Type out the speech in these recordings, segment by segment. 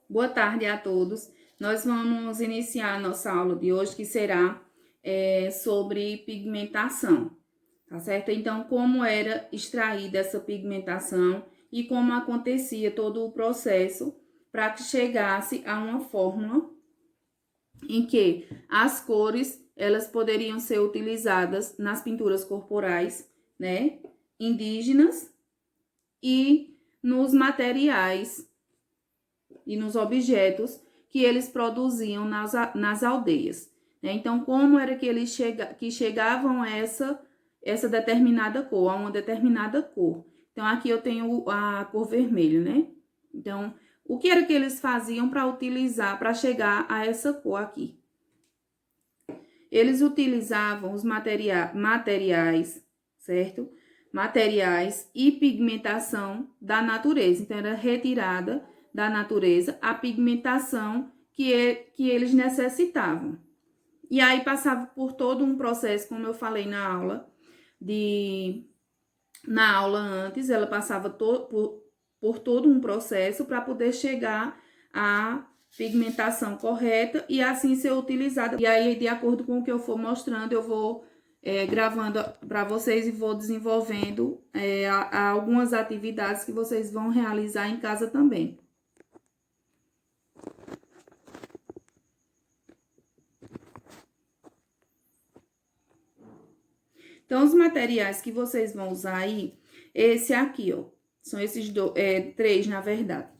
Boa tarde a todos. Nós vamos iniciar a nossa aula de hoje, que será sobre pigmentação, tá certo? Então, como era extraída essa pigmentação e como acontecia todo o processo para que chegasse a uma fórmula em que as cores elas poderiam ser utilizadas nas pinturas corporais, né, indígenas e nos materiais e nos objetos que eles produziam nas aldeias. Né? Então, como era que eles chegavam a essa determinada cor, a uma determinada cor. Então, aqui eu tenho a cor vermelha, né? Então, o que era que eles faziam para utilizar, para chegar a essa cor aqui? Eles utilizavam os materiais, certo? Materiais e pigmentação da natureza. Então, era retirada da natureza a pigmentação que eles necessitavam. E aí passava por todo um processo, como eu falei na aula antes, ela passava por todo um processo para poder chegar à pigmentação correta e assim ser utilizada. E aí, de acordo com o que eu for mostrando, eu vou gravando para vocês e vou desenvolvendo algumas atividades que vocês vão realizar em casa também. Então, os materiais que vocês vão usar aí, esse aqui, ó. São esses três, na verdade.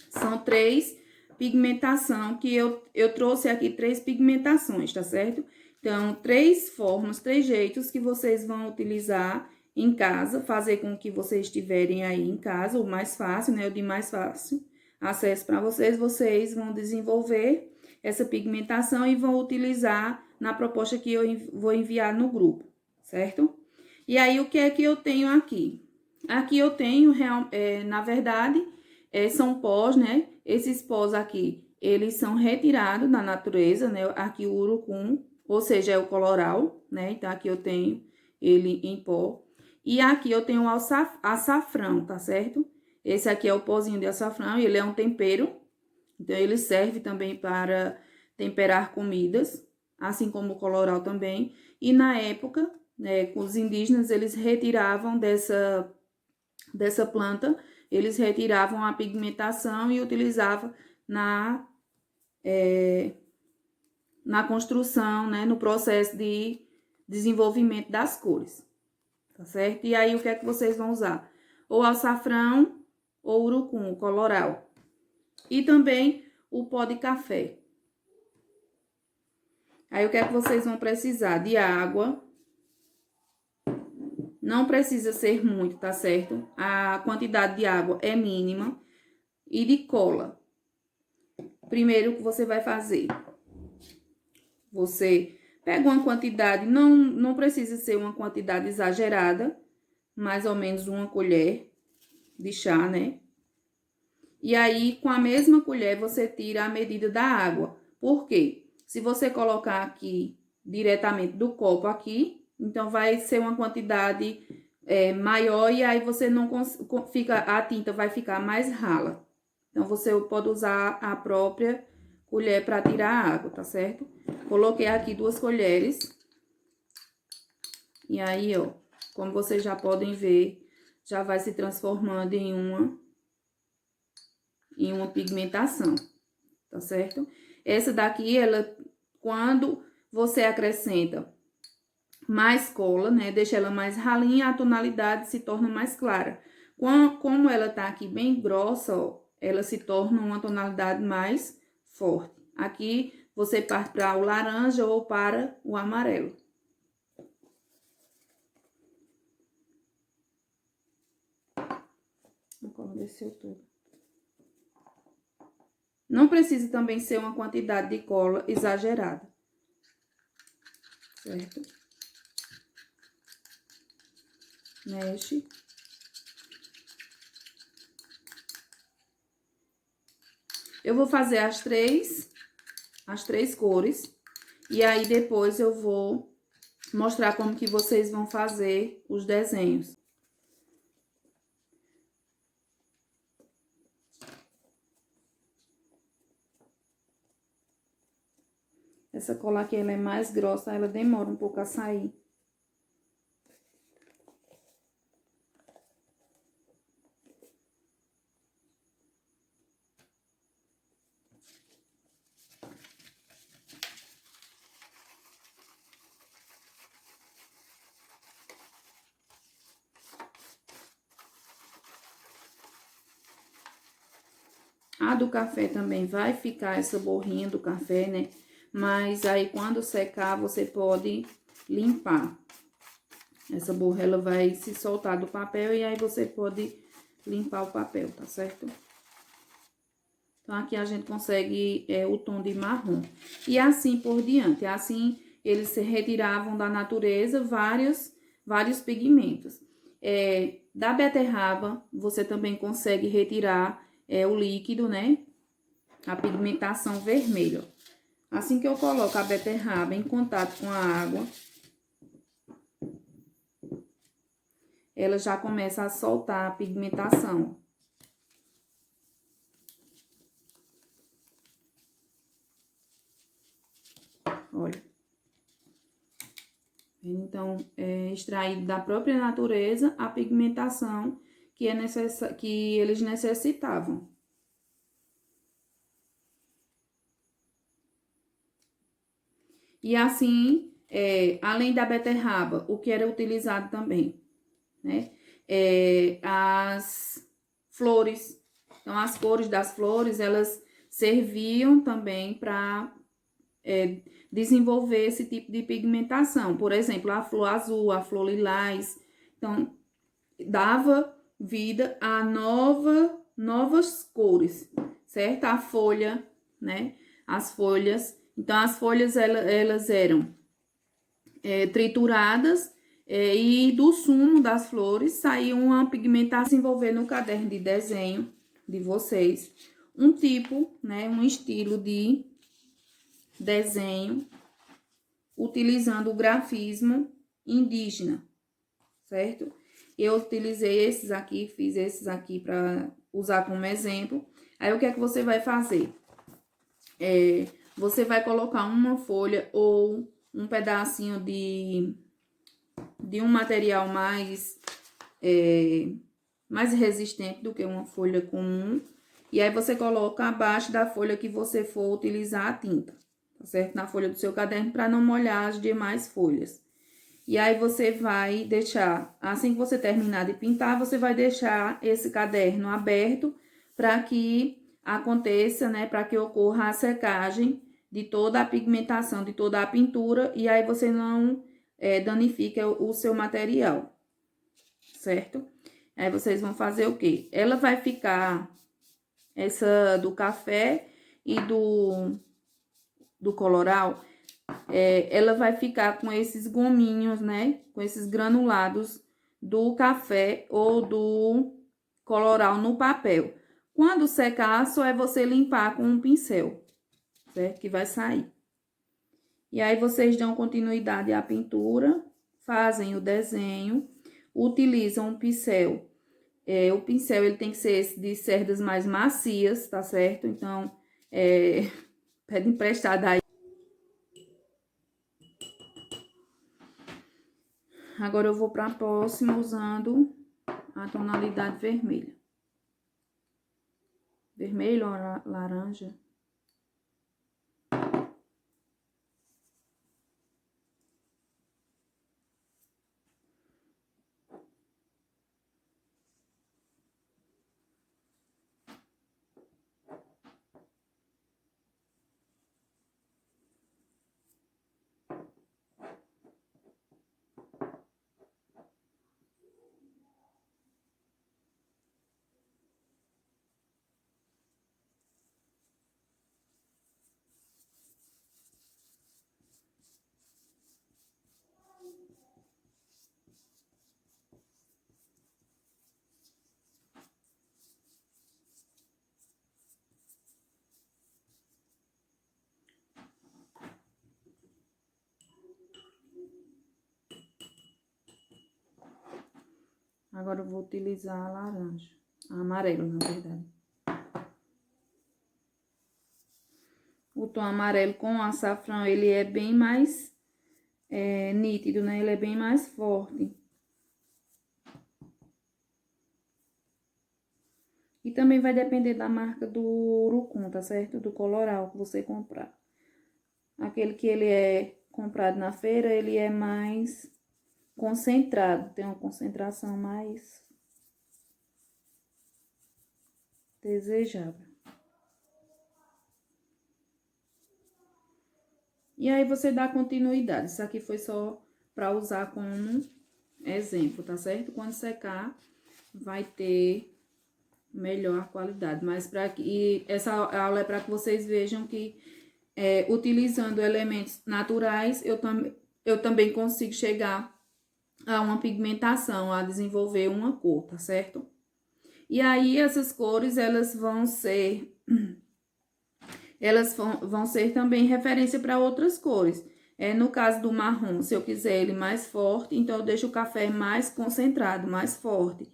São três pigmentação que eu trouxe aqui três pigmentações, tá certo? Então, três formas, três jeitos que vocês vão utilizar em casa, fazer com que vocês tiverem aí em casa, o mais fácil, né? O de mais fácil acesso para vocês vão desenvolver essa pigmentação e vão utilizar na proposta que eu vou enviar no grupo, certo? E aí, o que é que eu tenho aqui? Aqui eu tenho, na verdade, são pós, né? Esses pós aqui, eles são retirados da natureza, né? Aqui o urucum, ou seja, é o coloral, né? Então, aqui eu tenho ele em pó. E aqui eu tenho o açafrão, tá certo? Esse aqui é o pozinho de açafrão, ele é um tempero. Então, ele serve também para temperar comidas, assim como o coloral também. E na época, né, os indígenas, eles retiravam dessa planta, eles retiravam a pigmentação e utilizavam na construção, né, no processo de desenvolvimento das cores, tá certo? E aí, o que é que vocês vão usar? Ou açafrão ou urucum, coloral. E também o pó de café. Aí, o que é que vocês vão precisar? De água. Não precisa ser muito, tá certo? A quantidade de água é mínima. E de cola. Primeiro, o que você vai fazer? Você pega uma quantidade, não precisa ser uma quantidade exagerada, mais ou menos uma colher de chá, né? E aí, com a mesma colher, você tira a medida da água. Por quê? Se você colocar aqui, diretamente do copo aqui, então vai ser uma quantidade maior e aí você não fica, a tinta vai ficar mais rala. Então, você pode usar a própria colher para tirar a água, tá certo? Coloquei aqui 2 colheres. E aí, ó, como vocês já podem ver, já vai se transformando em uma pigmentação, tá certo? Essa daqui, ela, quando você acrescenta mais cola, né, deixa ela mais ralinha, a tonalidade se torna mais clara. Como ela tá aqui bem grossa, ó, ela se torna uma tonalidade mais forte. Aqui, você parte para o laranja ou para o amarelo. A cola desceu tudo. Não precisa também ser uma quantidade de cola exagerada, certo? Mexe. Eu vou fazer as três cores. E aí, depois eu vou mostrar como que vocês vão fazer os desenhos. Essa cola aqui, ela é mais grossa, ela demora um pouco a sair. A do café também vai ficar essa borrinha do café, né? Mas aí, quando secar, você pode limpar. Essa borra, ela vai se soltar do papel e aí você pode limpar o papel, tá certo? Então, aqui a gente consegue o tom de marrom. E assim por diante. Assim, eles se retiravam da natureza vários pigmentos. Da beterraba, você também consegue retirar o líquido, né? A pigmentação vermelha. Assim que eu coloco a beterraba em contato com a água, ela já começa a soltar a pigmentação. Olha. Então, é extraído da própria natureza a pigmentação que eles necessitavam. E assim, além da beterraba, o que era utilizado também, né? As flores. Então, as cores das flores, elas serviam também para desenvolver esse tipo de pigmentação. Por exemplo, a flor azul, a flor lilás. Então, dava vida a novas cores, certo? A folha, né? As folhas. Então, as folhas, elas eram trituradas e do sumo das flores saía uma pigmentação. Desenvolver no caderno de desenho de vocês um tipo, né? Um estilo de desenho utilizando o grafismo indígena, certo? Eu utilizei esses aqui, fiz esses aqui para usar como exemplo. Aí, o que é que você vai fazer? Você vai colocar uma folha ou um pedacinho de um material mais resistente do que uma folha comum. E aí, você coloca abaixo da folha que você for utilizar a tinta, tá certo? Na folha do seu caderno, para não molhar as demais folhas. E aí, você vai deixar, assim que você terminar de pintar, você vai deixar esse caderno aberto para que aconteça, né? Para que ocorra a secagem de toda a pigmentação, de toda a pintura, e aí você não danifica o seu material, certo? Aí, vocês vão fazer o quê? Ela vai ficar, essa do café e do coloral, ela vai ficar com esses gominhos, né? Com esses granulados do café ou do coloral no papel. Quando secar, só é você limpar com um pincel, certo? Que vai sair. E aí, vocês dão continuidade à pintura, fazem o desenho, utilizam um pincel. O pincel, ele tem que ser esse de cerdas mais macias, tá certo? Então, pede emprestado aí. Agora, eu vou para a próxima usando a tonalidade vermelha. Vermelho ou laranja. Agora, eu vou utilizar a laranja. A amarela, na verdade. O tom amarelo com açafrão, ele é bem mais nítido, né? Ele é bem mais forte. E também vai depender da marca do urucum, tá certo? Do coloral que você comprar. Aquele que ele é comprado na feira, ele é mais concentrado. Tem uma concentração mais desejável. E aí você dá continuidade. Isso aqui foi só para usar como exemplo, tá certo? Quando secar, vai ter melhor qualidade. Mas para que essa aula é para que vocês vejam que utilizando elementos naturais, eu também consigo chegar a uma pigmentação, a desenvolver uma cor, tá certo? E aí essas cores, elas vão ser também referência para outras cores. No caso do marrom, se eu quiser ele mais forte, então eu deixo o café mais concentrado, mais forte.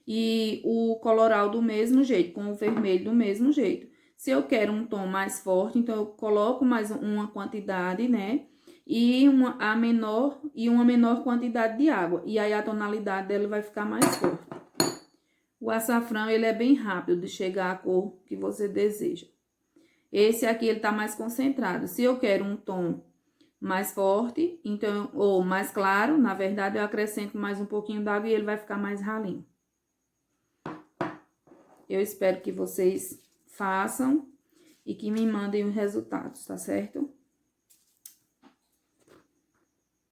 E o coloral do mesmo jeito, com o vermelho do mesmo jeito. Se eu quero um tom mais forte, então eu coloco mais uma quantidade, né? E uma menor quantidade de água. E aí a tonalidade dela vai ficar mais forte. O açafrão, ele é bem rápido de chegar à cor que você deseja. Esse aqui, ele tá mais concentrado. Se eu quero um tom mais forte, então, ou mais claro, na verdade, eu acrescento mais um pouquinho d'água e ele vai ficar mais ralinho. Eu espero que vocês façam e que me mandem os resultados, tá certo?